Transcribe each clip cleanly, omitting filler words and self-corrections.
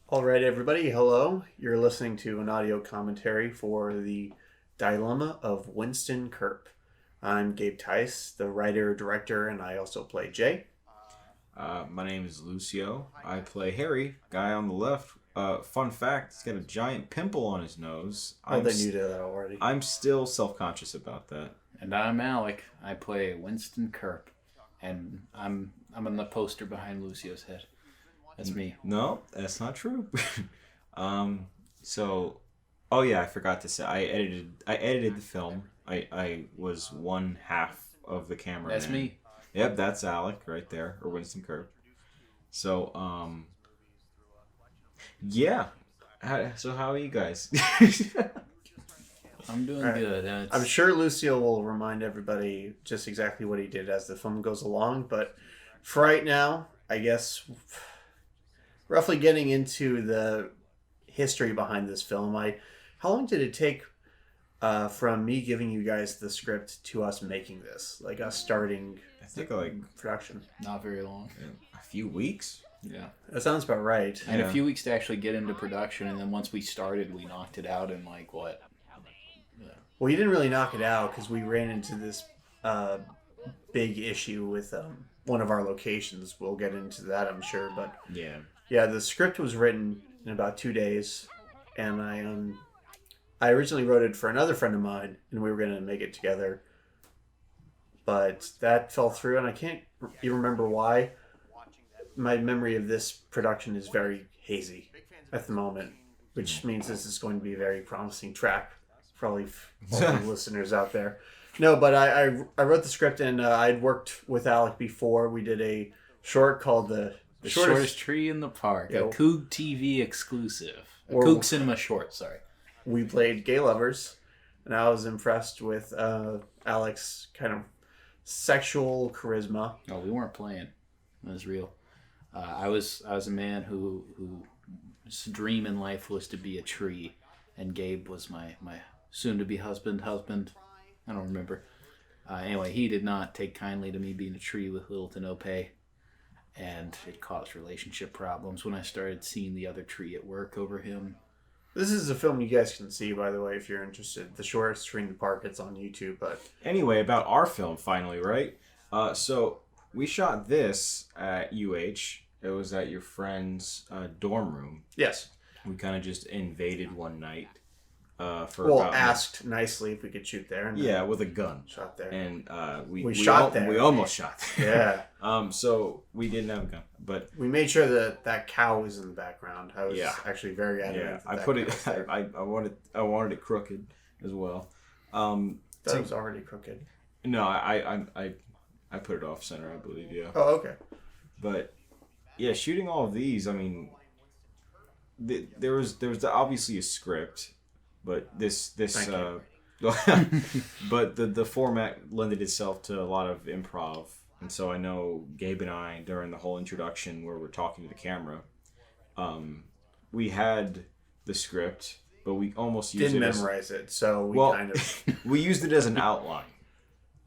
All right, everybody. Hello. You're listening to an audio commentary for the Dilemma of Winston Kirp. I'm Gabe Theis, the writer, director, and I also play Jay. My name is Lucio. I play Harry, guy on the left. Fun fact: he's got a giant pimple on his nose. They knew that already. I'm still self-conscious about that. And I'm Alec. I play Winston Kirp, and I'm on the poster behind Lucio's head. That's me. No, that's not true. Oh yeah, I forgot to say I edited the film. I was one half of the camera. That's me. Yep, that's Alec right there, or Winston Kirp. So, yeah. So how are you guys? I'm doing Right. good. I'm sure Lucio will remind everybody just exactly what he did as the film goes along, but for right now, I guess roughly getting into the history behind this film, how long did it take from me giving you guys the script to us making this? Like us starting I think like production. Not very long. a few weeks. Yeah. That sounds about right. And Yeah. a few weeks to actually get into production, and then once we started, we knocked it out in like what? Well, you didn't really knock it out because we ran into this big issue with one of our locations. We'll get into that, I'm sure. But Yeah. yeah, the script was written in about 2 days, and I originally wrote it for another friend of mine, and we were going to make it together. But that fell through, and I can't even remember why. My memory of this production is very hazy at the moment, which means this is going to be a very promising track for all the listeners out there. No, but I wrote the script, and I'd worked with Alec before. We did a short called The Shortest Tree in the Park, Yeah. a Coog TV exclusive. A Or- Coog Cinema short, sorry. We played gay lovers, and I was impressed with Alec's kind of sexual charisma. Oh, we weren't playing. It was real. I was a man whose dream in life was to be a tree, and Gabe was my soon-to-be husband. I don't remember. Anyway, he did not take kindly to me being a tree with little to no pay, and it caused relationship problems when I started seeing the other tree at work over him. This is a film you guys can see, by the way, if you're interested. The Shortest Tree in the Park, it's on YouTube, but Anyway, about our film, finally, right? So we shot this at UH. It was at your friend's dorm room. yes. We kind of just invaded one night. Asked nicely if we could shoot there. And then Yeah, with a gun. shot there. And We shot there. We almost shot there. Yeah. So we didn't have a gun, but We made sure that cow was in the background. I was Yeah. actually very adamant. yeah, I that put cow it. was there. I wanted it crooked as well. That was already crooked. No, I put it off center, I believe. Yeah. Oh, okay. But yeah, shooting all of these, I mean, there was obviously a script, but this Thank you. but the format lended itself to a lot of improv, and so I know Gabe and I during the whole introduction where we're talking to the camera, we had the script, but we almost used Didn't it memorize it, so we well, kind of... we used it as an outline.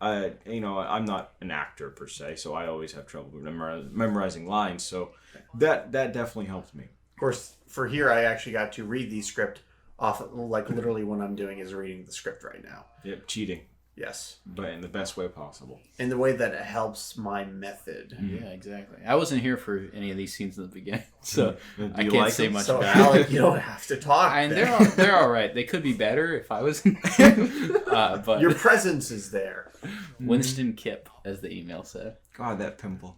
I'm not an actor per se, so I always have trouble memorizing lines. So that definitely helped me. Of course, for here, I actually got to read the script off, like literally what I'm doing is reading the script right now. Yep, cheating, Yes. but in the best way possible. In the way that it helps my method. Yeah, exactly. I wasn't here for any of these scenes in the beginning, so Do I you can't like say them? much So, about it. Alec, you don't have to talk. And then. they're all right. They could be better if I was. But Your presence is there. Winston Kip, as the email said. God, that pimple.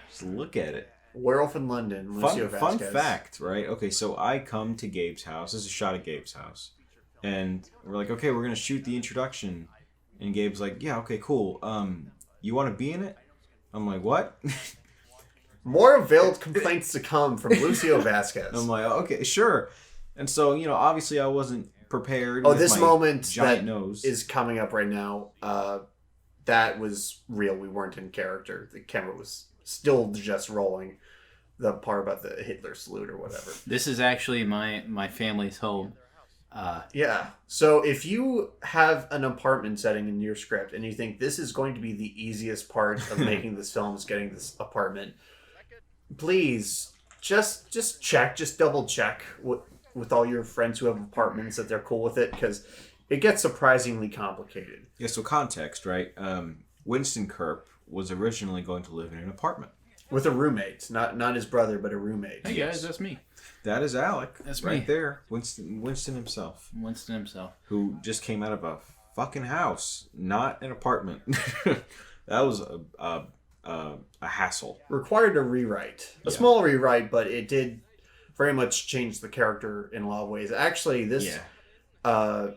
Just look at it. Werewolf in London, Lucio Fun Vasquez. fact, right? Okay, so I come to Gabe's house. This is a shot at Gabe's house. And we're like, okay, we're going to shoot the introduction. And Gabe's like, yeah, okay, cool. You want to be in it? I'm like, what? More veiled complaints to come from Lucio Vasquez. I'm like, okay, sure. And so, obviously I wasn't prepared. Oh, with this my moment giant that nose is coming up right now. That was real. We weren't in character. The camera was still just rolling. The part about the Hitler salute or whatever. This is actually my family's home. Yeah. So if you have an apartment setting in your script and you think this is going to be the easiest part of making this film is getting this apartment, please just check, just double check with all your friends who have apartments that they're cool with it, because it gets surprisingly complicated. Yeah, so context, right? Winston Kirp was originally going to live in an apartment. With a roommate. Not his brother, but a roommate. Hey guys, that's me. That is Alec. That's right me. there. Winston himself. Winston himself. Who just came out of a fucking house, not an apartment. That was a hassle. Required a rewrite. A small rewrite, but it did very much change the character in a lot of ways. Actually, this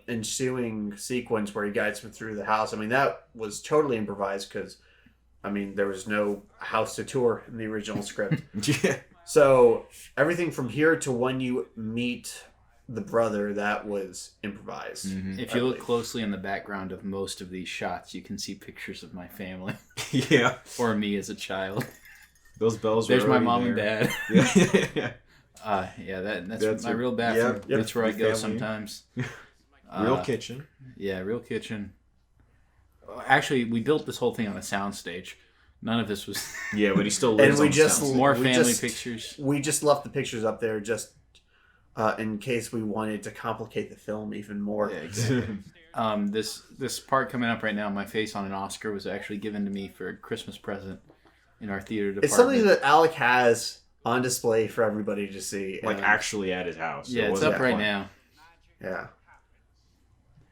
ensuing sequence where he guides him through the house, I mean, that was totally improvised because, I mean, there was no house to tour in the original script. Yeah. So everything from here to when you meet the brother, that was improvised. Mm-hmm. If you look closely in the background of most of these shots, you can see pictures of my family. Yeah. Or me as a child. Those bells There's were my already mom there. and dad. Yeah. That's my real bathroom. Yep. That's where I Your go family. sometimes. Real kitchen. Yeah, real kitchen. Actually, we built this whole thing on a soundstage. None of this was... Yeah, but he still And lives we on just- sound. More We family just- pictures. We just left the pictures up there just in case we wanted to complicate the film even more. Yeah, exactly. This part coming up right now, my face on an Oscar, was actually given to me for a Christmas present in our theater department. It's something that Alec has on display for everybody to see. Like and- actually at his house. Yeah, It it's wasn't up right fun. now. Yeah.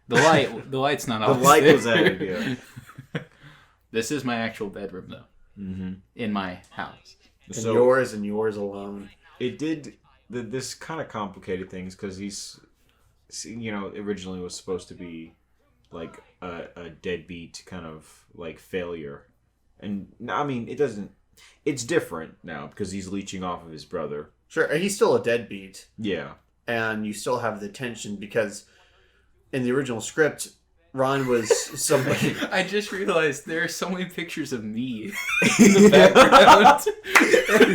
The light's not The always light there. was added, yeah. This is my actual bedroom, though. Mm-hmm. In my house. And So yours alone. it did this kind of complicated things because he's, originally was supposed to be like a deadbeat kind of like failure, and I mean it doesn't. It's different now because he's leeching off of his brother. Sure, he's still a deadbeat, Yeah. and you still have the tension because in the original script, Ron was somebody. I just realized there are so many pictures of me in the background.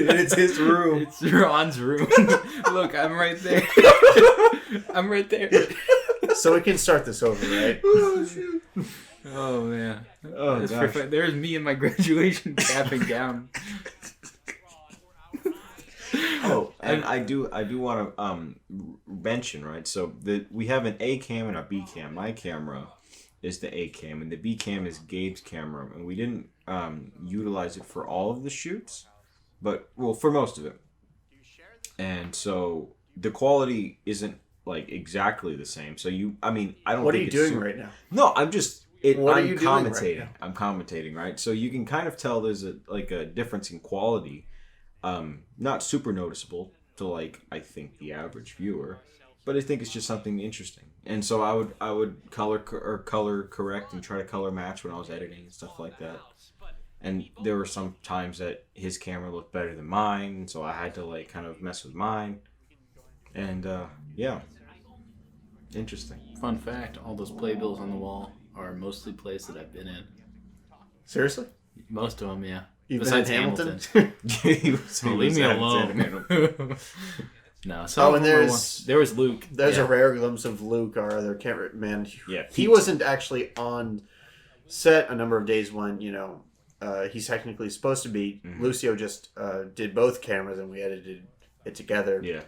And it's his room. It's Ron's room. Look, I'm right there. I'm right there. So we can start this over, right? Oh man. Oh, That's gosh. perfect. There's me in my graduation cap and gown. Oh, and I do want to mention, right? So we have an A cam and a B cam. My camera is the A cam, and the B cam is Gabe's camera, and we didn't utilize it for all of the shoots, but for most of it. And so the quality isn't like exactly the same. So I don't. What are think you it's doing right now? No, I'm just. What are I'm you doing right commentating. now? I'm commentating, right? So you can kind of tell there's a difference in quality. Not super noticeable to I think the average viewer, but I think it's just something interesting. And so I would color correct and try to color match when I was editing and stuff like that. And there were some times that his camera looked better than mine, so I had to kind of mess with mine. And yeah, interesting. Fun fact, all those playbills on the wall are mostly plays that I've been in. Seriously? Most of them, yeah. You've Besides been in Hamilton? Leave me alone. No, Oh, and there was Luke. There's Yeah. a rare glimpse of Luke, our other cameraman. Yeah, He wasn't actually on set a number of days when, he's technically supposed to be. Mm-hmm. Lucio just did both cameras and we edited it together. Yeah.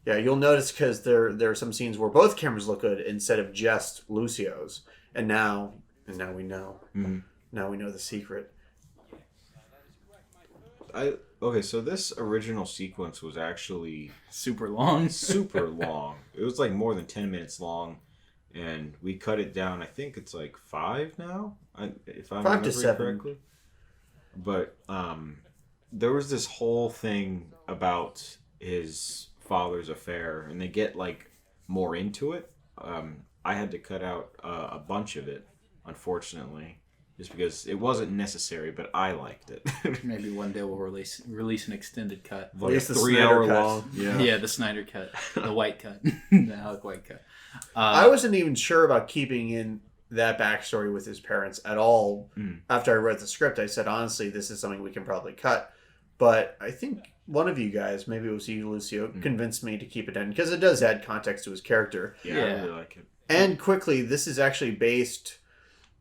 Yeah, you'll notice because there are some scenes where both cameras look good instead of just Lucio's. And now we know. Mm-hmm. Now we know the secret. Okay, so this original sequence was actually Super long. super long. It was more than 10 minutes long, and we cut it down. I think it's 5 now, if I'm 5 to remembering 7 correctly. But there was this whole thing about his father's affair, and they get more into it. I had to cut out a bunch of it, unfortunately. Just because it wasn't necessary, but I liked it. Maybe one day we'll release an extended cut. Like least a the 3 Snyder hour cut. long. Yeah, the Snyder cut, the white cut, the Alec white cut. I wasn't even sure about keeping in that backstory with his parents at all. After I read the script, I said, honestly, this is something we can probably cut. But I think one of you guys, maybe it was you, Lucio, convinced me to keep it in because it does add context to his character. Yeah, I Yeah. really like it. And quickly, this is actually based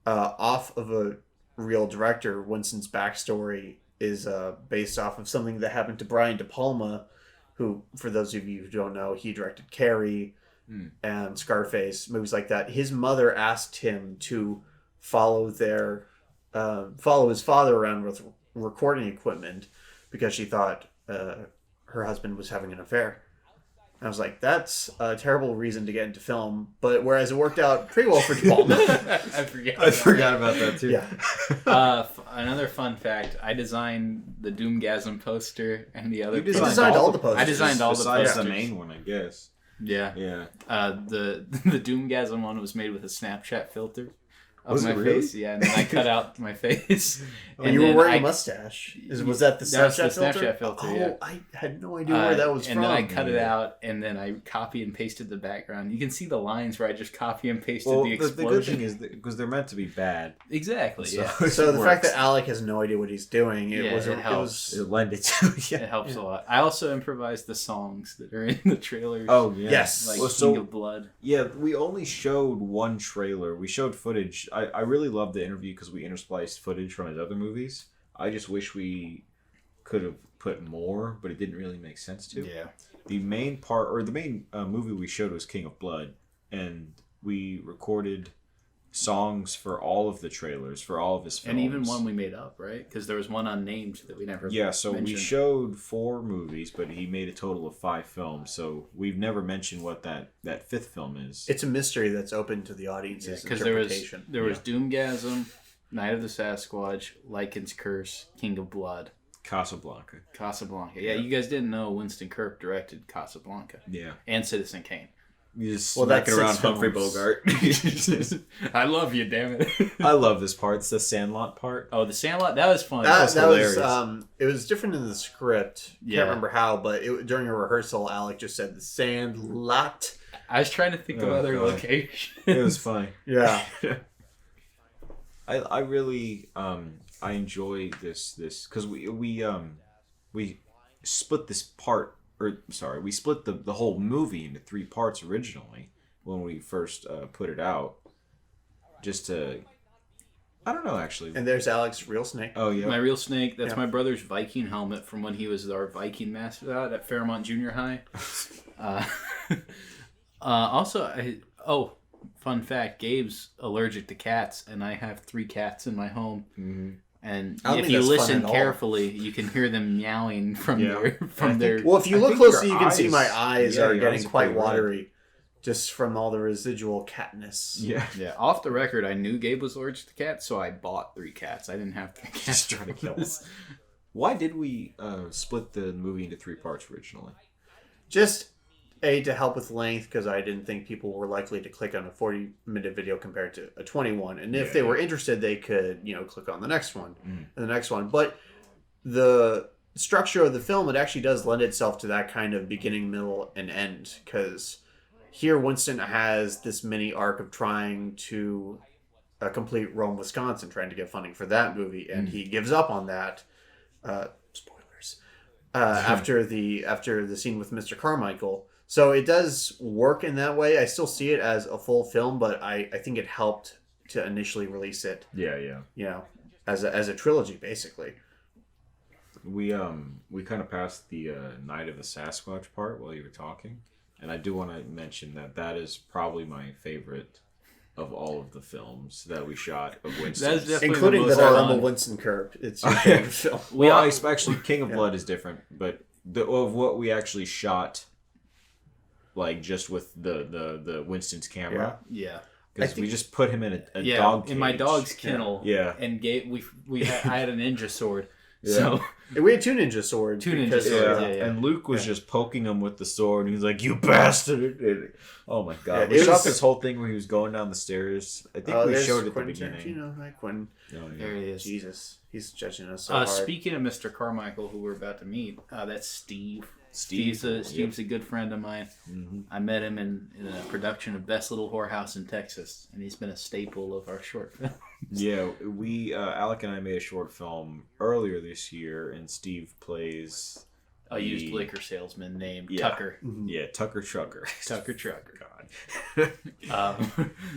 off of a real director. Winston's backstory is based off of something that happened to Brian De Palma who, for those of you who don't know, he directed Carrie and Scarface, movies like that. His mother asked him to follow his father around with recording equipment because she thought her husband was having an affair. I was like, that's a terrible reason to get into film, but whereas it worked out pretty well for Paul. I forgot about that too. Yeah. Another fun fact: I designed the Doomgasm poster and the other. You designed all the posters. I designed all the besides posters. the main one, I guess. Yeah. Yeah. The Doomgasm one was made with a Snapchat filter of Was my it really? face. Yeah, and then I cut out my face. Oh, you were wearing a mustache. Was that the That was Snapchat the filter? Snapchat filter, yeah. I had no idea where that was and from. then I cut it out, and then I copy and pasted the background. You can see the lines where I just copy and pasted Well, the the explosion. good thing is because they're meant to be bad. Exactly. Yeah. So the it fact works. that Alec has no idea what he's doing, it helps. It lended to It helps a lot. I also improvised the songs that are in the trailers. Oh yeah. Yes. Like Well, King of Blood. Yeah, we only showed one trailer. We showed footage. I really loved the interview because we interspliced footage from his other movies. I just wish we could have put more, but it didn't really make sense to. Yeah. The main part, or the main movie we showed was King of Blood, and we recorded songs for all of the trailers, for all of his films. And even one we made up, right? Because there was one unnamed that we never Yeah, so mentioned. we showed 4 movies, but he made a total of 5 films, so we've never mentioned what that 5th film is. It's a mystery that's open to the audience's Because interpretation. there was Doomgasm, Night of the Sasquatch, Lycan's Curse, King of Blood, Casablanca. Casablanca. Yeah, you guys didn't know Winston Kirp directed Casablanca Yeah. and Citizen Kane. You just Well, smacking that's around 6 Humphrey films. Bogart. I love you, damn it. I love this part. It's the Sandlot part. Oh, the Sandlot, that was fun. That was was hilarious. it was different in the script. Yeah. Can't remember how, but during a rehearsal, Alec just said the sand lot. I was trying to think of Oh, other God. locations. It was funny. Yeah. I really I enjoy this because we split this part, or sorry, we split the whole movie into 3 parts originally when we first put it out, just to, I don't know actually. And there's Alec's real snake. Oh yeah. My real snake, that's Yeah. my brother's Viking helmet from when he was our Viking mascot at Fairmont Junior High. Fun fact, Gabe's allergic to cats, and I have 3 cats in my home. Mm-hmm. And I don't if think you that's fun listen at all. carefully, you can hear them meowing from Yeah. their. Well, if you I look think closely, your you can see eyes- my eyes yeah, are your getting eyes are quite pretty red. watery, just from all the residual catness. Yeah. Yeah, off the record, I knew Gabe was allergic to cats, so I bought 3 cats. I didn't have 3 cats. Just trying to kill him. Why did we split the movie into 3 parts originally? Just to help with length, because I didn't think people were likely to click on a 40-minute video compared to a 21. And if they were interested, they could, click on the next one and the next one. But the structure of the film, it actually does lend itself to that kind of beginning, middle, and end. Because here Winston has this mini arc of trying to complete Rome, Wisconsin, trying to get funding for that movie. And he gives up on that. Spoilers. After the scene with Mr. Carmichael. So it does work in that way. I still see it as a full film, but I think it helped to initially release it, Yeah. as a trilogy, basically. We kind of passed the Night of the Sasquatch part while you were talking, and I do want to mention that is probably my favorite of all of the films that we shot of Winston. That's definitely Including the that most I fun. love Winston Kirp. It's your favorite film. Well, actually, King of Blood is different, but of what we actually shot, like just with the Winston's camera, Yeah. because we just put him in a Yeah, dog cage. in my dog's kennel. Yeah. And Gabe, I had a ninja sword. Yeah. So We had 2 ninja swords. 2 ninja because- swords. Yeah. Yeah. And Luke was just poking him with the sword, and he was like, "You bastard!" Oh my god! Yeah, We it shot was- this whole thing where he was going down the stairs. I think we there's showed it at the Quentin beginning. Tarantino, right? Quentin. Oh, yeah. there he is. Jesus, he's judging us so hard. Speaking of Mr. Carmichael, who we're about to meet, that's Steve. Steve, Steve's a good friend of mine. Mm-hmm. I met him in a production of Best Little Whorehouse in Texas, and he's been a staple of our short film. Yeah, we Alec and I made a short film earlier this year, and Steve plays A used liquor salesman named Yeah. Tucker. Tucker Trucker. Tucker Trucker. God. Um,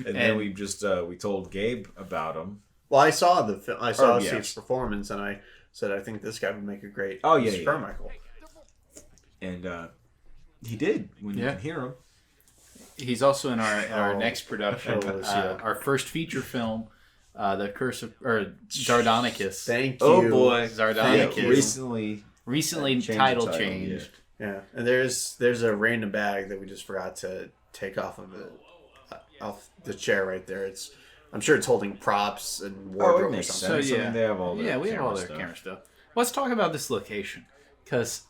And then we just we told Gabe about him. Well, I saw the film. I saw Oh, yeah. Steve's performance, and I said, I think this guy would make a great Oh, yeah, Mr. yeah. Carmichael. And he did, when you can hear him. He's also in our next production, Lucio. our first feature film, The Curse of Zardonicus. Thank you. Oh boy, Zardonicus. Recently changed title the title, changed. Yeah, and there's a random bag that we just forgot to take off the chair right there. I'm sure it's holding props and wardrobe or something. So, they have all their we have all their stuff. camera stuff. Let's talk about this location, because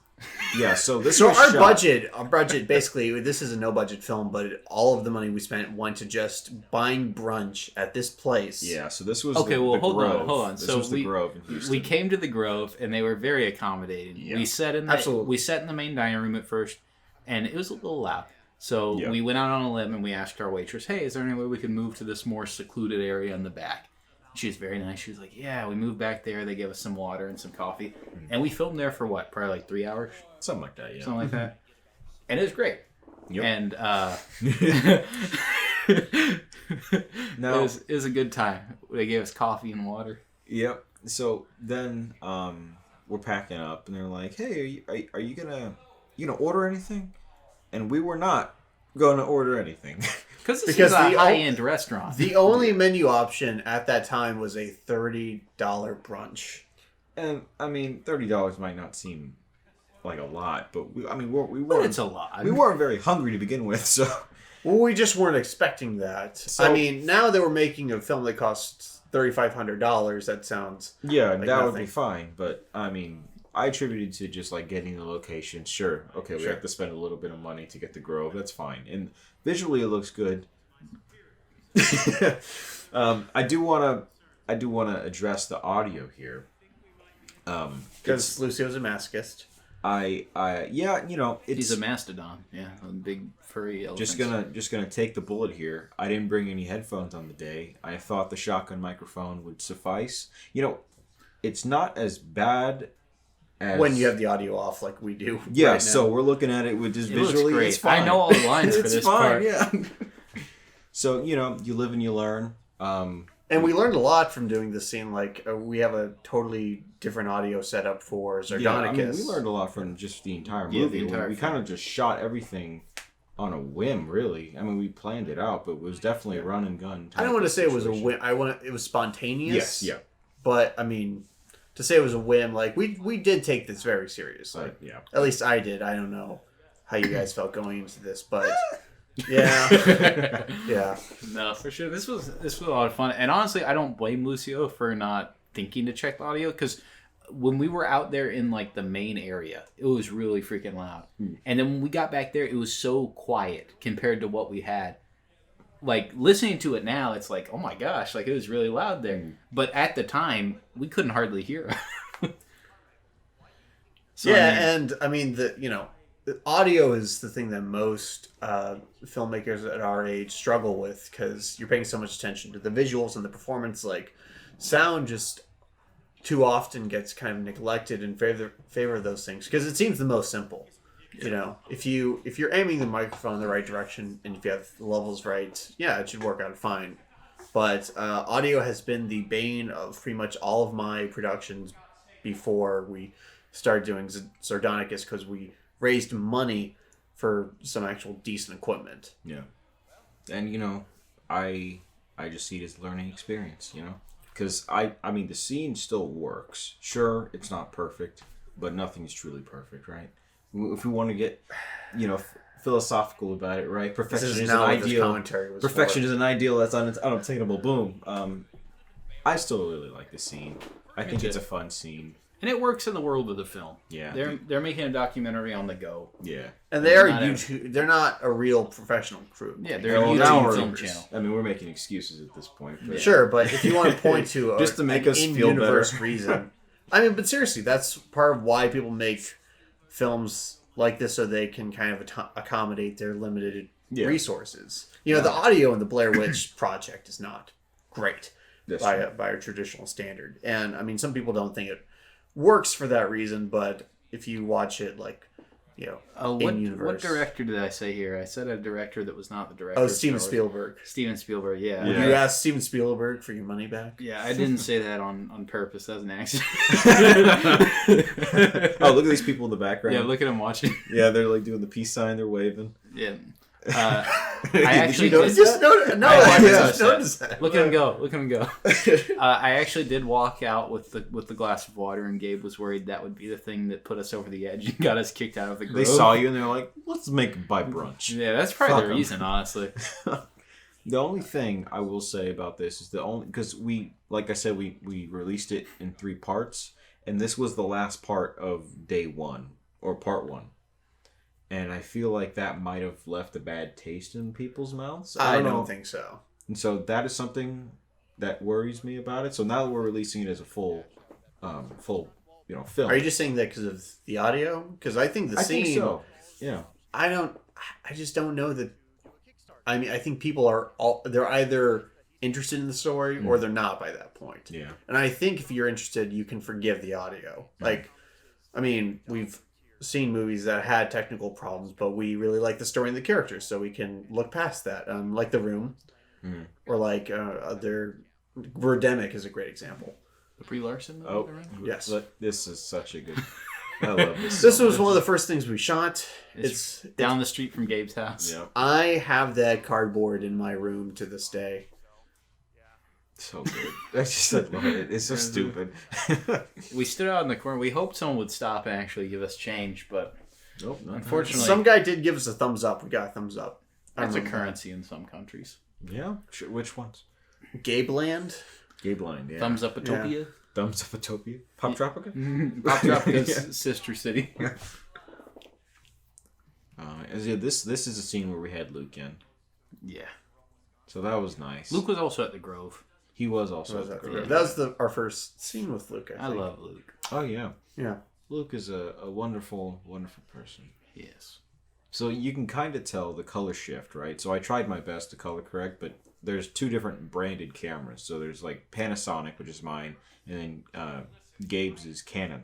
so this So was our shot. budget basically, this is a no budget film, but all of the money we spent went to just buying brunch at this place. Yeah, so this was okay. the Well, hold Grove. on. This So was the Grove in Houston. we came to the Grove, and they were very accommodating. Yeah. We sat in the main dining room at first, and it was a little loud. So we went out on a limb and we asked our waitress, "Hey, is there any way we can move to this more secluded area in the back?" She was very nice. She was like, "Yeah." We moved back there. They gave us some water and some coffee, and we filmed there for what? Probably like 3 hours. Something like that, yeah. Something like that. And it was great. Yep. And Now, it was a good time. They gave us coffee and water. Yep. So then we're packing up, and they're like, "Hey, are you gonna order anything?" And we were not going to order anything. Because this is a high-end restaurant. The only menu option at that time was a $30 brunch. And I mean, $30 might not seem like a lot, but we But weren't. it's a lot. We weren't very hungry to begin with, so. Well, we just weren't expecting that. So- I mean, now that we're making a film that costs $3,500, that sounds Yeah, like that would nothing. be fine. But I mean, I attributed to just like getting the location. Sure, okay, we have to spend a little bit of money to get the Grove. That's fine, and visually it looks good. I do want to address the audio here. because Lucio's a masochist. It's He's a mastodon. Yeah, a big furry elephant. just gonna take the bullet here. I didn't bring any headphones on the day. I thought the shotgun microphone would suffice. It's not as bad as When you have the audio off like we do. Yeah, right so now. we're looking at it with just It looks visually. great. It's fine. I know all the lines for It's this fine, part. Yeah. So you live and you learn. And we learned a lot from doing this scene. Like, we have a totally different audio setup for Zardonicus. Yeah, I mean, we learned a lot from just the entire movie. the entire we kind of just shot everything on a whim, really. I mean, we planned it out, but it was definitely run and gun. I don't want to say it was a whim. It was spontaneous. Yes, yeah. But, I mean, to say it was a whim, like, we did take this very seriously. Yeah. At least I did. I don't know how you guys felt going into this, but... Yeah. Yeah. No, for sure. This was a lot of fun. And honestly, I don't blame Lucio for not thinking to check the audio, because when we were out there in like the main area, it was really freaking loud. And then when we got back there, it was so quiet compared to what we had. Like, listening to it now, it's like, oh my gosh, like, it was really loud there. But at the time, we couldn't hardly hear it. So, And I mean, the audio is the thing that most filmmakers at our age struggle with, because you're paying so much attention to the visuals and the performance. Like, sound just too often gets kind of neglected in favor of those things, because it seems the most simple. If you're aiming the microphone in the right direction and if you have the levels right, yeah, it should work out fine. But audio has been the bane of pretty much all of my productions before we started doing Zardonicus, because we raised money for some actual decent equipment. Yeah. And, I just see it as a learning experience, Because, I mean, the scene still works. Sure, it's not perfect, but nothing is truly perfect, right? If we want to get, philosophical about it, right? Perfection is an ideal. Perfection is an ideal that's unobtainable. Boom. I still really like the scene. I think it's a fun scene. and it works in the world of the film. Yeah. They're making a documentary on the go. Yeah. And they are Not YouTube. They're not a real professional crew. Yeah, they're a Well, now YouTube we're- film channel. I mean, we're making excuses at this point. But Sure, but if you want to point to Just to make an us feel in-universe better. reason, I mean, but seriously, that's part of why people make films like this, so they can kind of accommodate their limited resources. The audio in the Blair Witch Project is not great by a traditional standard, and I mean, some people don't think it works for that reason. But if you watch it like What in-universe. director did I say here? I said a director that was not the director. Oh, Steven Spielberg. Steven Spielberg, yeah. You asked Steven Spielberg for your money back? Yeah, I didn't say that on purpose. That was an accident. Oh, look at these people in the background. Yeah, look at them watching. Yeah, they're like doing the peace sign. They're waving. Yeah. I actually No, I just noticed that. Look at him go! Look at him go! I actually did walk out with the glass of water, and Gabe was worried that would be the thing that put us over the edge and got us kicked out of the grove. They saw you and they're like, "Let's make it by brunch." Yeah, that's probably Fuck the 'em. reason, honestly. The only thing I will say about this is because like I said, we released it in 3 parts, and this was the last part of day 1 or part 1. And I feel like that might have left a bad taste in people's mouths. I don't think so. And so that is something that worries me about it. So now that we're releasing it as a full film. Are you just saying that because of the audio? Because I think the scene. I think so. Yeah. I just don't know that. I mean, I think people they're either interested in the story or they're not by that point. Yeah. And I think if you're interested, you can forgive the audio. Like, I mean, we've seen movies that had technical problems, but we really like the story and the characters, so we can look past that. Like The Room, or like other. Birdemic is a great example. The Brie Larson movie? Oh, yes. This is such a good. I love this. This was one of the first things we shot. It's down the street from Gabe's house. Yeah. I have that cardboard in my room to this day. So good. I love it. It's so stupid. We stood out in the corner. We hoped someone would stop and actually give us change, but nope, unfortunately, some guy did give us a thumbs up. We got a thumbs up. That's a currency in some countries. Yeah. Which ones? Gabe Land. Gabe Line. Yeah. Thumbs up Utopia. Yeah. Thumbs up Utopia. Pop Tropica. Pop Tropica's sister city. This is a scene where we had Luke in. Yeah. So that was nice. Luke was also at the Grove. He was also at the Grove. That was our first scene with Luke. I think. love Luke. Oh yeah. Yeah. Luke is a wonderful, wonderful person. Yes. So you can kind of tell the color shift, right? So I tried my best to color correct, but there's 2 different branded cameras. So there's like Panasonic, which is mine, and then Gabe's is Canon.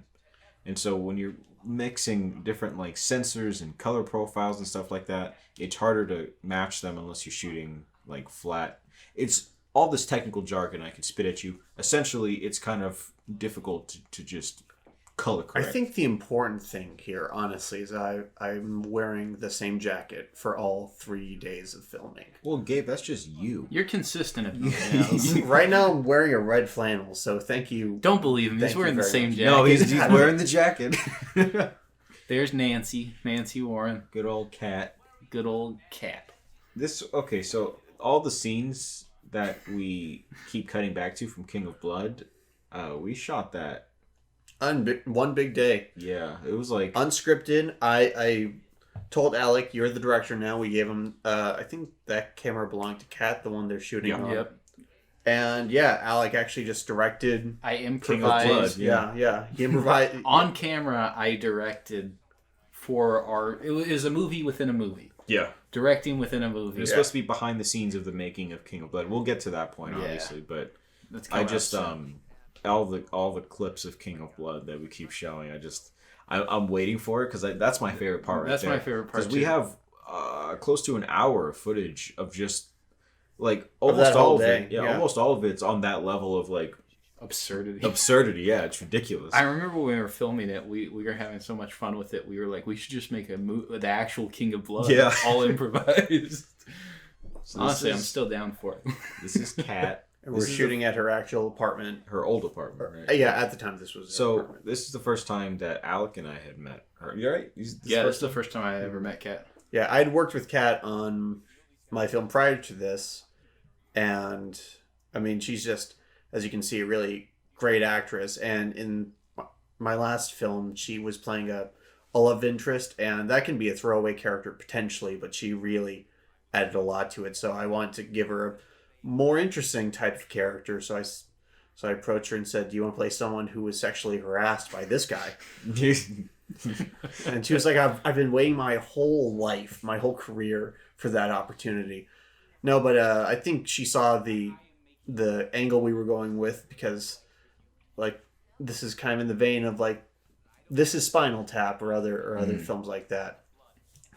And so when you're mixing different like sensors and color profiles and stuff like that, it's harder to match them unless you're shooting like flat. It's all this technical jargon I could spit at you. Essentially, it's kind of difficult to just color correct. I think the important thing here, honestly, is I'm wearing the same jacket for all 3 days of filming. Well, Gabe, that's just you. You're consistent if nothing else. Right now, I'm wearing a red flannel, so thank you. Don't believe him. He's Thank wearing you the very same much. jacket. No, he's wearing the jacket. There's Nancy Warren. Good old cat. Good old Cap. So all the scenes that we keep cutting back to from King of Blood, we shot that. One big day. Yeah, it was like Unscripted. I told Alec, you're the director now. We gave him, I think that camera belonged to Kat, the one they're shooting on. Yep. And yeah, Alec actually just directed. I King of improvised. Blood. Yeah. He improvised. On camera, I directed for it was a movie within a movie. Yeah. Directing within a It movie. was supposed to be behind the scenes of the making of King of Blood. We'll get to that point, Yeah. obviously, but That's I just all the clips of King of Blood that we keep showing. I'm waiting for it because that's my favorite part. That's right there. my favorite part. Because we have close to an hour of footage of just like Of that almost all whole of it. day, Yeah, yeah. almost all of it's on that level of like absurdity. Yeah, it's ridiculous. I remember when we were filming it, we were having so much fun with it. We were like, we should just make the actual King of Blood, Yeah. all improvised. So Honestly, I'm still down for it. This is Kat. And we're shooting at her actual apartment. Her old apartment, right? Yeah, at the time this was her So apartment. this is the first time that Alec and I had met her. You all right? This is the first time I ever met Kat. Yeah, I'd worked with Kat on my film prior to this. And, I mean, she's just, as you can see, a really great actress. And in my last film, she was playing a love interest. And that can be a throwaway character potentially, but she really added a lot to it. So I wanted to give her a more interesting type of character. So I approached her and said, do you want to play someone who was sexually harassed by this guy? And she was like, I've been waiting my whole life, my whole career for that opportunity. No, but I think she saw the angle we were going with because, like, this is kind of in the vein of, like, this is Spinal Tap or other films like that.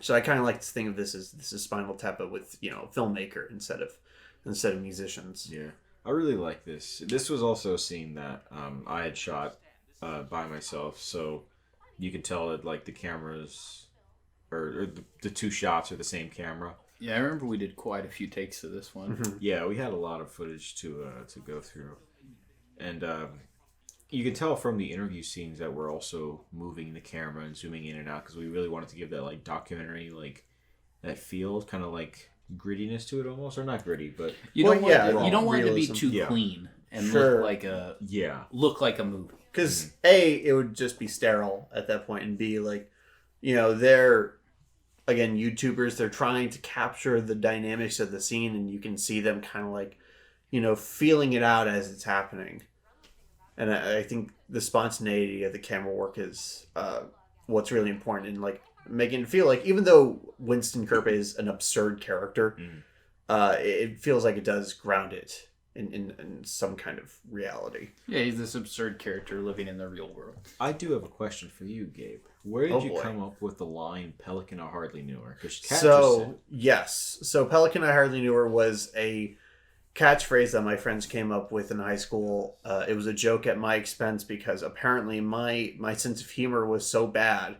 So I kind of like to think of this is Spinal Tap, but with filmmaker instead of musicians. Yeah, I really like this. This was also a scene that I had shot by myself, so you can tell that like the cameras or the two shots are the same camera. Yeah, I remember we did quite a few takes of this one. Mm-hmm. Yeah, we had a lot of footage to go through, and you can tell from the interview scenes that we're also moving the camera and zooming in and out because we really wanted to give that like documentary like that feel, kind of like grittiness to it almost, or not gritty, but You don't want it to be too clean and look like a movie. Because A, it would just be sterile at that point, and B, like they're again YouTubers. They're trying to capture the dynamics of the scene, and you can see them kind of like feeling it out as it's happening. And I think the spontaneity of the camera work is what's really important in like making it feel like, even though Winston Kirp is an absurd character, it feels like it does ground it in some kind of reality. Yeah, he's this absurd character living in the real world. I do have a question for you, Gabe. Where did you come up with the line "Pelican I hardly knew her"? So "Pelican I hardly knew her" was a catchphrase that my friends came up with in high school. It was a joke at my expense because apparently my sense of humor was so bad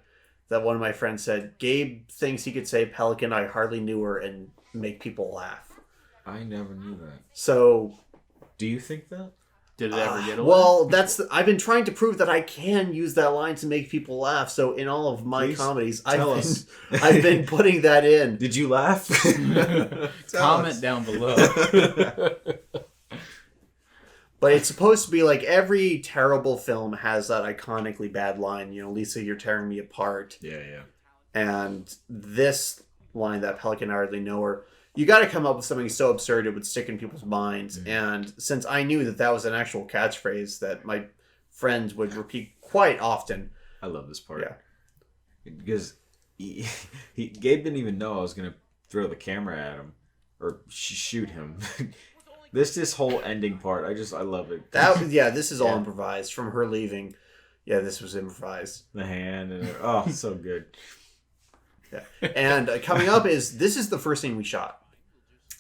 that one of my friends said, "Gabe thinks he could say Pelican I hardly knew her and make people laugh." I never knew that. So, do you think that? Did it ever get away? Well, I've been trying to prove that I can use that line to make people laugh. So in all of my comedies, I've been putting that in. Did you laugh? Comment down below. But it's supposed to be like every terrible film has that iconically bad line. Lisa, you're tearing me apart. Yeah. And this line, that Pelican I hardly know her, you got to come up with something so absurd it would stick in people's minds. Mm-hmm. And since I knew that was an actual catchphrase that my friends would repeat quite often. I love this part. Yeah. Because Gabe didn't even know I was going to throw the camera at him or shoot him. This whole ending part, I love it. This is all improvised. From her leaving, this was improvised. The hand and so good. Yeah. And coming up this is the first scene we shot.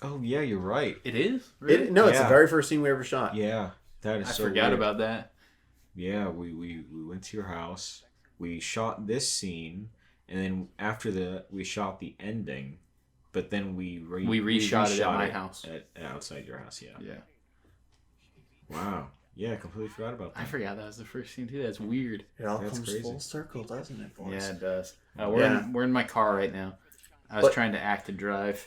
Oh yeah, you're right. It is? Really? It's the very first scene we ever shot. Yeah, that is. I so forgot weird. about that. Yeah, we went to your house. We shot this scene, and then after that, we shot the ending. But then we reshot it at my house, outside your house. Yeah. Yeah. Wow. Yeah, I completely forgot about that. I forgot that was the first scene too. That's weird. It all comes full circle, doesn't it, boys? Yeah, it does. We're in my car right now. I was trying to act and drive.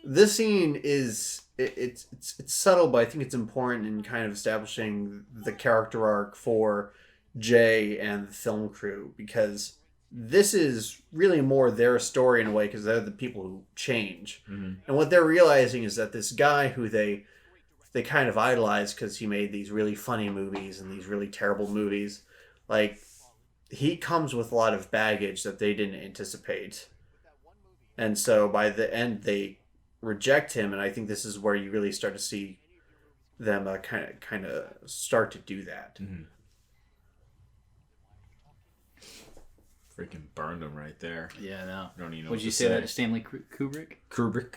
This scene is it's subtle, but I think it's important in kind of establishing the character arc for Jay and the film crew, because this is really more their story in a way, because they're the people who change. Mm-hmm. And what they're realizing is that this guy who they kind of idolize because he made these really funny movies and these really terrible movies, like, he comes with a lot of baggage that they didn't anticipate. And so by the end, they reject him, and I think this is where you really start to see them kind of start to do that. Mm-hmm. Freaking burned him right there. Yeah, no. I don't even know. Would you say that to Stanley Kubrick? Kubrick.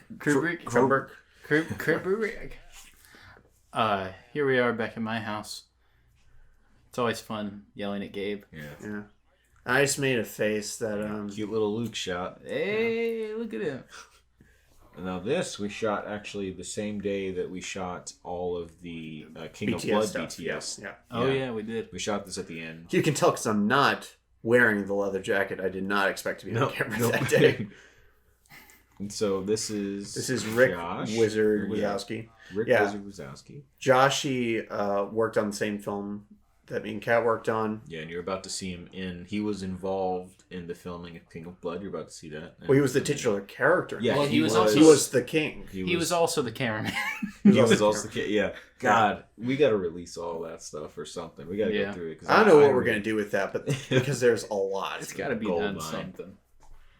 Here we are back at my house. It's always fun yelling at Gabe. Yeah. I just made a face that cute little Luke shot. Hey, look at him. Now this we shot actually the same day that we shot all of the King BTS of Blood stuff. BTS. Yeah. Oh yeah, we did. We shot this at the end. You can tell because I'm not wearing the leather jacket. I did not expect to be on camera that day. And so this is Rick Josh, Wizard Wazowski. Wizard Wazowski. Joshy worked on the same film that me and Kat worked on. Yeah, and you're about to see him he was involved in the filming of King of Blood. You're about to see that. Well, he was the titular character. Yeah, well, he was the king. He was also the cameraman. He was also the king. Yeah. God, we got to release all that stuff or something. We got to go through it. I don't know what we're going to do with that, but because there's a lot. It's got to be done something.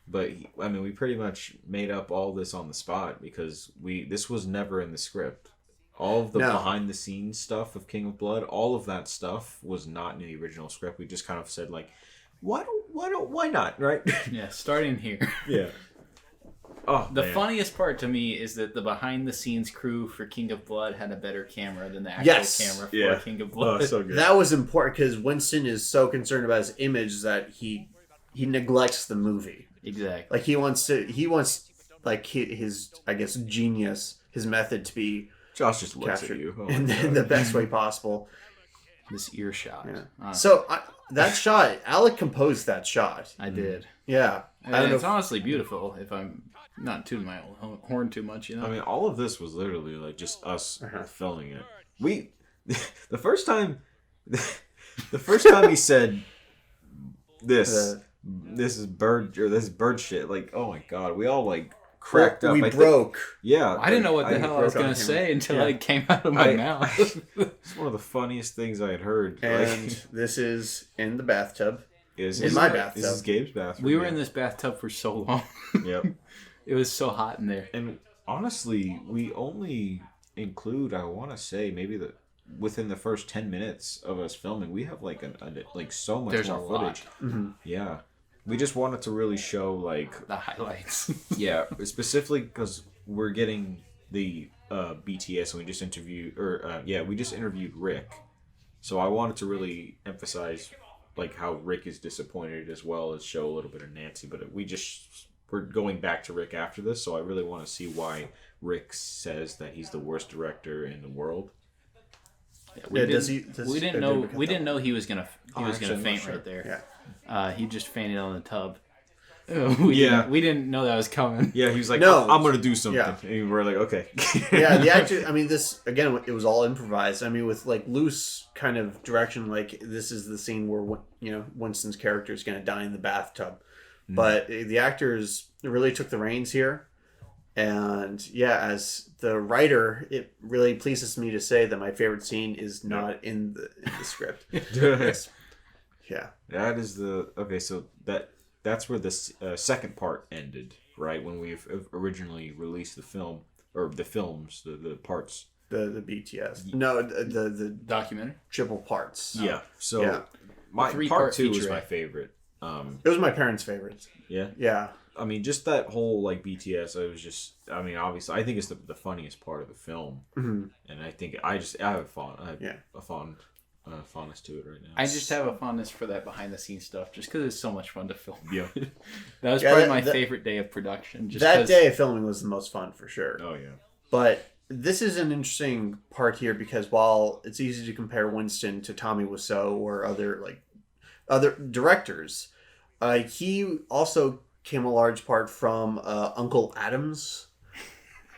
But we pretty much made up all this on the spot because this was never in the script. All of the No. behind the scenes stuff of King of Blood, all of that stuff was not in the original script. We just kind of said like, why not, right? Yeah, starting here. Yeah. Oh, The man. funniest part to me is that the behind the scenes crew for King of Blood had a better camera than the actual Yes. camera for Yeah. King of Oh, Blood. so good. That was important because Winston is so concerned about his image that he neglects the movie. Exactly. Like he wants like his I guess genius, his method to be Josh just looks captured at you. Oh my in God. the best way possible. This earshot. Yeah. So that shot, Alec composed that shot. I did. Yeah, I And don't know. it's honestly beautiful if I'm not tooting my own horn too much, you know? I mean, all of this was literally like just us Uh-huh. filming it. The first time he said this is bird shit. Like, oh my God, we all like cracked up. We I think- broke. Yeah, I didn't know what the hell I was broke going on to him. say until Yeah. it came out of my mouth. It's one of the funniest things I had heard. And Like, this is in the bathtub. is in my bathtub. This is Gabe's bathroom. We were yeah. in this bathtub for so long. Yep. It was so hot in there. And honestly, we only include, I want to say, maybe within the first 10 minutes of us filming, we have like like so much There's more a lot. footage. Mm-hmm. Yeah. We just wanted to really show like, The highlights. yeah, specifically because we're getting the BTS and we just interviewed, we just interviewed Rick. So I wanted to really emphasize like how Rick is disappointed as well as show a little bit of Nancy, but we're going back to Rick after this, so I really want to see why Rick says that he's the worst director in the world. Yeah, Yeah, we didn't know he was gonna actually, I'm not faint sure. right there. Yeah. He just fainted on the tub. Yeah. we didn't know that was coming. Yeah, he was like, No. I'm going to do something. Yeah. And we're like, okay. Yeah, the actor. I mean, this again. It was all improvised. I mean, with like loose kind of direction. Like this is the scene where Winston's character is going to die in the bathtub, but the actors really took the reins here. And yeah, as the writer, it really pleases me to say that my favorite scene is not in the script. Yeah. That is okay. So that's where the second part ended, right? When we originally released the film or the films, the parts. The BTS. No, the Documentary. triple parts. Yeah. So Yeah. my Three-part part 2 was featurette. my favorite. It was my parents' favorite. Yeah. Yeah. I mean, just that whole like BTS. Obviously, I think it's the funniest part of the film, Mm-hmm. and I think I have a fondness to it right now. I just have a fondness for that behind the scenes stuff, just because it's so much fun to film. Yeah. That was Yeah, probably that- my that- favorite day of production. Just That 'cause- day of filming was the most fun for sure. Oh yeah. But this is an interesting part here because while it's easy to compare Winston to Tommy Wiseau or other directors, he also came a large part from Uncle Adams.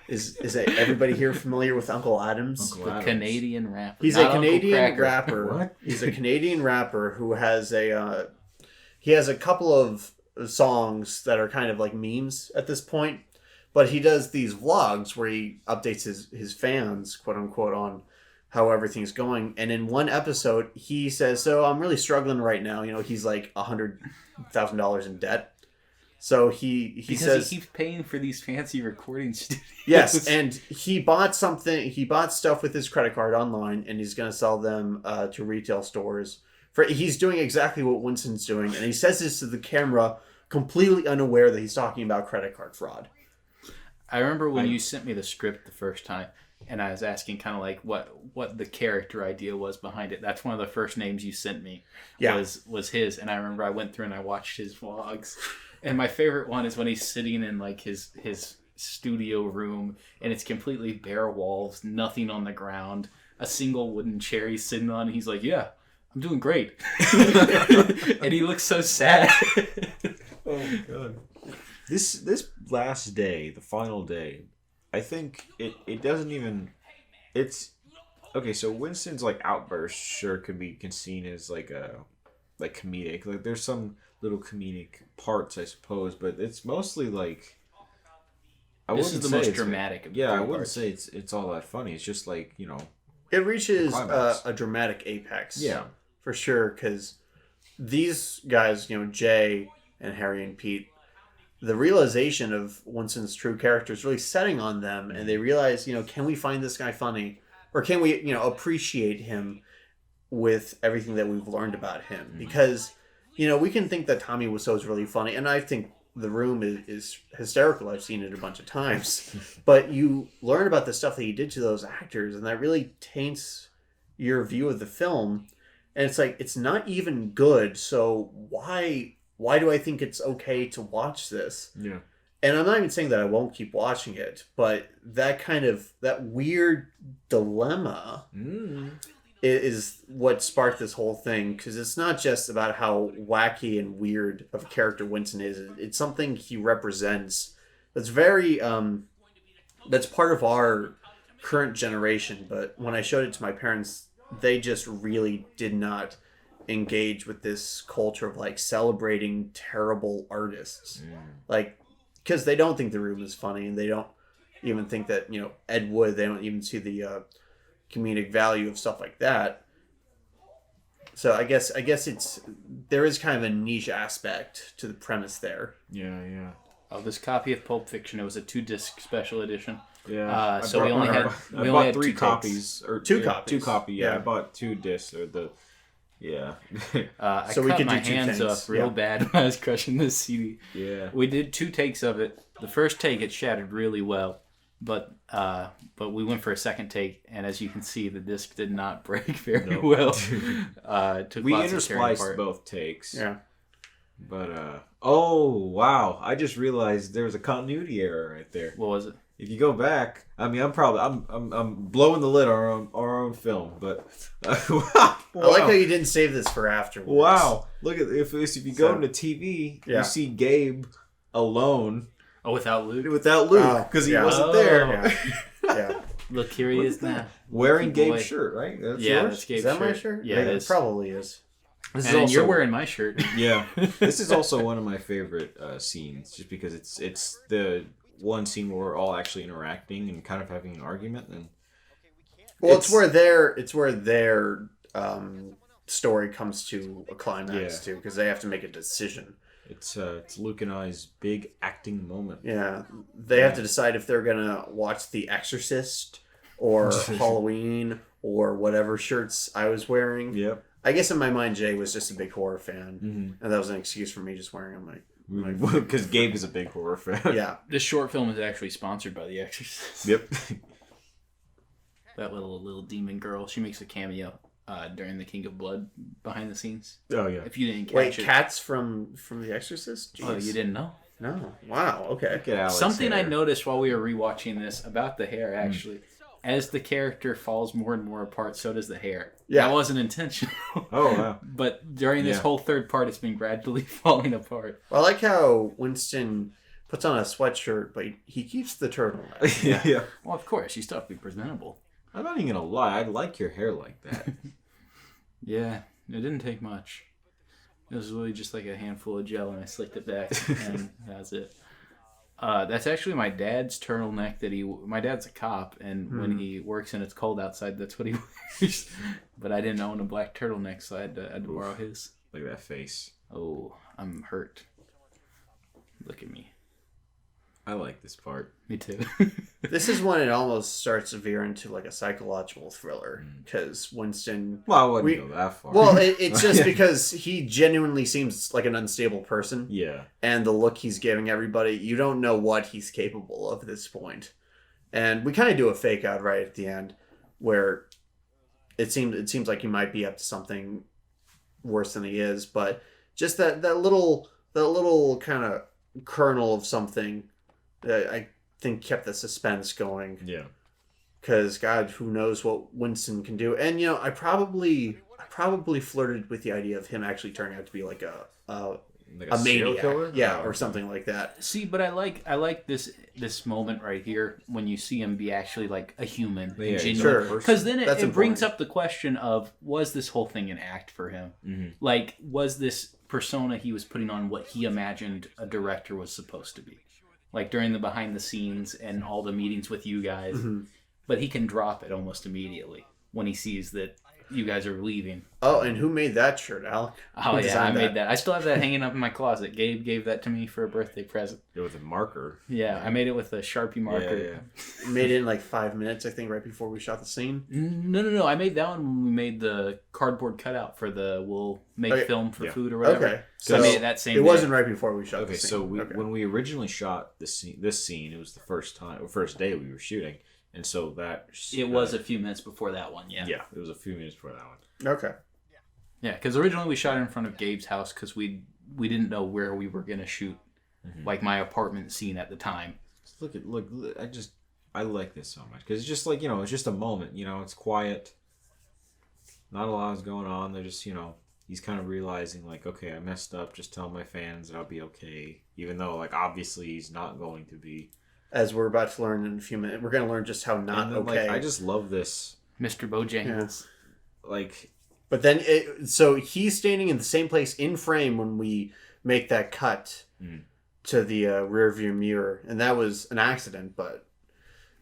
Is everybody here familiar with Uncle Adams? Uncle the Adams. Canadian rapper. He's Not a Uncle Canadian Cracker. rapper. What? He's a Canadian rapper who has he has a couple of songs that are kind of like memes at this point, but he does these vlogs where he updates his fans, quote unquote, on how everything's going. And in one episode, he says, "So I'm really struggling right now." He's like $100,000 in debt. So he Because says he keeps paying for these fancy recording studios. yes, and he bought stuff with his credit card online, and he's going to sell them to retail stores. He's doing exactly what Winston's doing, and he says this to the camera, completely unaware that he's talking about credit card fraud. I remember when you sent me the script the first time, and I was asking kind of like what the character idea was behind it. That's one of the first names you sent me. Yeah. was his, and I remember I went through and I watched his vlogs, and my favorite one is when he's sitting in like his studio room, and it's completely bare walls, nothing on the ground, a single wooden chair he's sitting on, and he's like, "Yeah, I'm doing great," and he looks so sad. Oh my god. This last day, the final day, I think it doesn't even. It's okay. So Winston's like outburst sure can be seen as like comedic. Like there's some little comedic parts, I suppose, but it's mostly like. This is the most dramatic. Of Yeah, I three wouldn't parts. say it's all that funny. It's just like It reaches climax. a dramatic apex. Yeah. For sure, because these guys, Jay and Harry and Pete, the realization of Winston's true character is really setting on them, and they realize, can we find this guy funny? or can we, appreciate him with everything that we've learned about him? Because, we can think that Tommy Wiseau is really funny, and I think The Room is hysterical. I've seen it a bunch of times. But you learn about the stuff that he did to those actors, and that really taints your view of the film. And it's like, it's not even good, so why do I think it's okay to watch this? Yeah. And I'm not even saying that I won't keep watching it, but that weird dilemma is what sparked this whole thing, because it's not just about how wacky and weird of a character Winston is. It's something he represents that's very that's part of our current generation. But when I showed it to my parents, they just really did not engage with this culture of like celebrating terrible artists, like, because they don't think The Room is funny, and they don't even think that Ed Wood. They don't even see the comedic value of stuff like that. So I guess there is kind of a niche aspect to the premise there. Yeah. Oh, this copy of Pulp Fiction, it was a 2-disc special edition. Yeah. So we only had bought 3 2 copies takes. or 2 copies. 2 copies. Yeah, Yeah. I bought 2 discs or the. Yeah. I So we cut could my do 2 hands takes. up real Yeah. bad when I was crushing this CD. Yeah. We did 2 takes of it. The first take, it shattered really well, but we went for a second take, and as you can see, the disc did not break very well. Took We lots of tearing interspliced apart. both takes. Yeah. But oh wow! I just realized there was a continuity error right there. What was it? If you go back, I mean, I'm blowing the lid on our own film, but wow. I like how you didn't save this for afterwards. Wow! Look at if you go into TV, Yeah. you see Gabe alone Oh, without Luke? without Luke Oh, because he yeah. wasn't there, Yeah. Yeah. Look, here he is now. wearing Lucky boy. Gabe's shirt. Right? That's Yeah, yours? that's Gabe's Is that my shirt. shirt? Yeah, it is. Probably is. This And you're wearing my shirt. Yeah, this is also one of my favorite scenes, just because it's the one scene where we're all actually interacting and kind of having an argument. And Well, it's where their story comes to a climax too, because they have to make a decision. it's Luke and I's big acting moment. Yeah, they have to decide if they're gonna watch The Exorcist or Halloween or whatever shirts I was wearing. Yep. I guess in my mind, Jay was just a big horror fan, and that was an excuse for me just wearing them. Because Gabe is a big horror fan. Yeah. This short film is actually sponsored by The Exorcist. Yep. That little demon girl, she makes a cameo during the King of Blood behind the scenes. Oh yeah. If you didn't catch Wait, it. Cats from The Exorcist? Oh, Jeez. you didn't know? No. Wow. Okay. Look at Alec's Something I hair. noticed while we were rewatching this about the hair, actually. As the character falls more and more apart, so does the hair. Yeah. That wasn't intentional. Oh wow. But during this Yeah. whole third part, it's been gradually falling apart. Well, I like how Winston puts on a sweatshirt, but he keeps the turtleneck. Yeah. Well, of course, you still have to be presentable. I'm not even gonna lie. I like your hair like that. Yeah, it didn't take much. It was really just like a handful of gel, and I slicked it back, and that's it. That's actually my dad's turtleneck my dad's a cop, and when he works and it's cold outside, that's what he wears. But I didn't own a black turtleneck, so I had to borrow his. Look at that face. Oh, I'm hurt. Look at me. I like this part. Me too. This is when it almost starts to veer into like a psychological thriller, because Winston... Well, I wouldn't go that far. Well, it's just because he genuinely seems like an unstable person. yeah. And the look he's giving everybody, you don't know what he's capable of at this point. And we kind of do a fake out right at the end, where it seems like he might be up to something worse than he is, but just that little kind of kernel of something that I think kept the suspense going. Yeah. Because God, who knows what Winston can do? And I probably flirted with the idea of him actually turning out to be like a serial maniac, killer? yeah, Oh. or something like that. See, but I like this moment right here when you see him be actually like a human, Yeah, genuine. sure. Because then That's it brings important. up the question of, was this whole thing an act for him? Mhm. Like, was this persona he was putting on what he imagined a director was supposed to be? Like during the behind the scenes and all the meetings with you guys. Mm-hmm. But he can drop it almost immediately when he sees that you guys are leaving. Oh, and who made that shirt, Alec? Oh Who yeah, I designed made that. I still have that hanging up in my closet. Gabe gave that to me for a birthday present. With a marker. Yeah, I made it with a Sharpie marker. Yeah. Made it in like 5 minutes, I think, right before we shot the scene. No. I made that one when we made the cardboard cutout for the we'll make film for food or whatever. Okay, So I made it that same it day. wasn't right before we shot Okay, the scene. so when we originally shot this scene, it was the first day we were shooting, and so that It was a few minutes before that one, yeah. Yeah, it was a few minutes before that one. Okay. Yeah, because originally we shot it in front of Gabe's house because we didn't know where we were going to shoot, like my apartment scene at the time. Look, I like this so much because it's just like, it's just a moment, it's quiet. Not a lot is going on. They're just, he's kind of realizing like, okay, I messed up. Just tell my fans that I'll be okay. Even though like, obviously he's not going to be. As we're about to learn in a few minutes, we're going to learn just how not okay. Like, I just love this. Mr. Bojangles. Yeah. Like... But then, so he's standing in the same place in frame when we make that cut to the rear view mirror, and that was an accident. But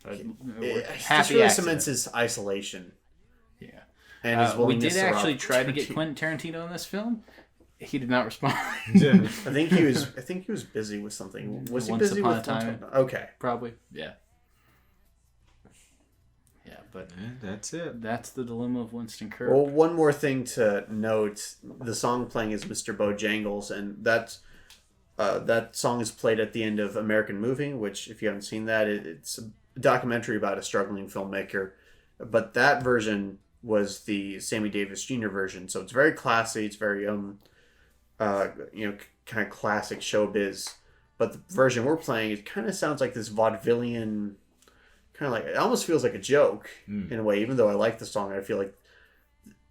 it just really cements his isolation. Yeah, and his we did willingness to actually rob try to get Quentin Tarantino in this film. He did not respond. Yeah. I think he was busy with something. Was he busy with time? Okay, probably. Yeah. Yeah, but that's it. That's the dilemma of Winston Kirp. Well, one more thing to note: the song playing is "Mr. Bojangles," and that song is played at the end of American Movie, which, if you haven't seen that, it's a documentary about a struggling filmmaker. But that version was the Sammy Davis Jr. version, so it's very classy. It's very kind of classic showbiz. But the version we're playing, it kind of sounds like this vaudevillian. Kind of like, it almost feels like a joke in a way, even though I like the song. I feel like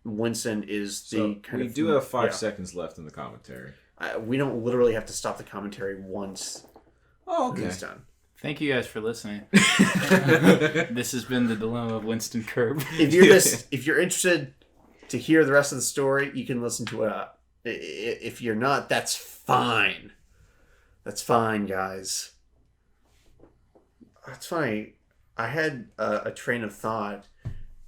Winston is the we do have 5 seconds left in the commentary. We don't literally have to stop the commentary once. Oh, okay. It's done. Thank you guys for listening. This has been the dilemma of Winston Kirp. If you're interested to hear the rest of the story, you can listen to it. If you're not, that's fine. That's fine, guys. It's funny. I had a train of thought,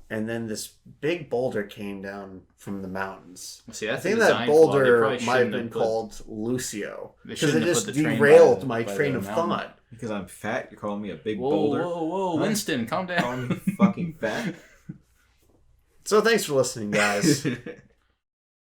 and then this big boulder came down from the mountains. See, I think that boulder might have been called Lucio, because it just derailed my train of thought. Because I'm fat, you're calling me a big whoa, boulder? Whoa, Winston, calm down. Calling me fucking fat? So thanks for listening, guys.